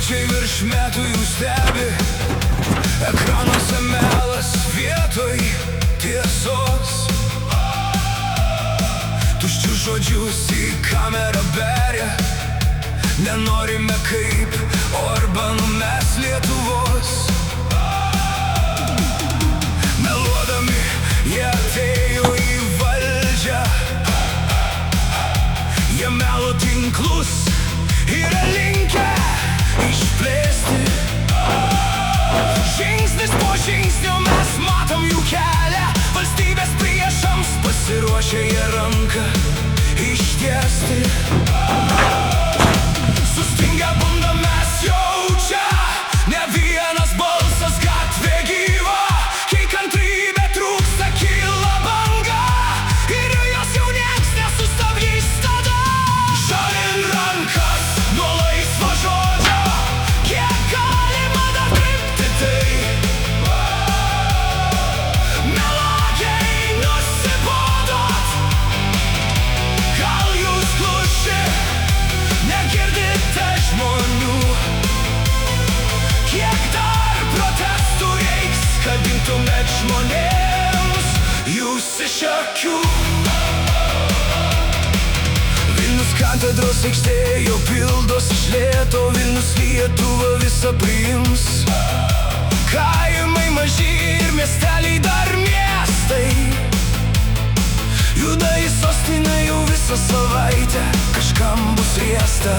Skaičiai virš metų jų stebi, ekranuose melas vietoj tiesos. Tuščius žodžius į kamerą beria, nenorime kaip Orbanų mes Lietuvos. Meluodami jie atėjo į valdžią, jie melo tinklus yra linkę išplėsti. Žingsnis po žingsnio mes matom jų kelią, valstybės priešams pasiruošę jie ranką ištiesti. Sustingę bunda mes jaučia, ne vienas balsas gatvė gyva. Kai kantrybė trūksta, kyla banga ir jos jau nieks nesustabdys tada. Šalin rankas nuo laisvo žodžio, kiek galima dar trypti tai. Melagiai nusibodot, gal jūs gluši negirdite žmonių. Kiek dar protestų reiks, kad imtumėt žmonėms jūs iš akių. Vilnius katedros aikštėje jau pildos iš lėto, Vilnius Lietuvą visą priims. Kaimai maži ir miesteliai dar miestai juda į sostinę jau visą savaitę, kažkam bus riesta.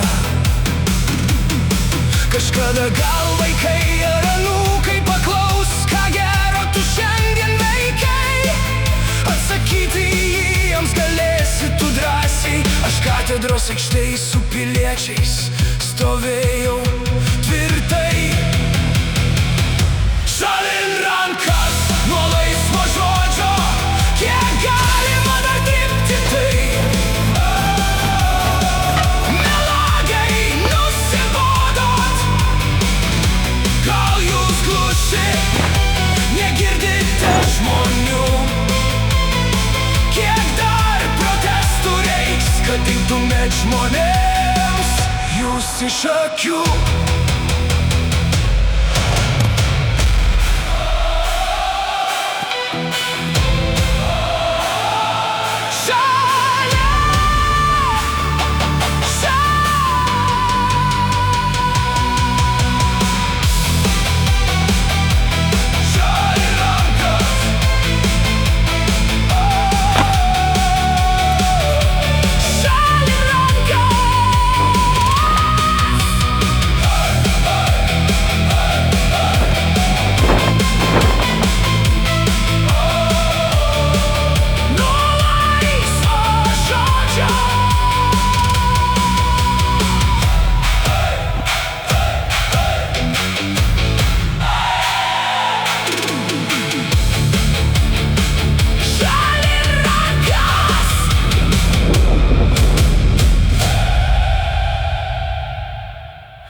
Kažkada gal vaikai ar anūkai paklaus, ką gero tu šiandien veikai. Atsakyti jiems galėsi tu drąsiai. Aš katedros aikštėj su piliečiais stovėjau tvirtai. Šalin rankas nuo laisvo žodžio, kiek galima dar trypti tai. Melagiai nusibodot, gal jūs gluši negirdite žmonių. Kiek dar protestų reiks, kad imtumėt žmonėms jūs iš akių.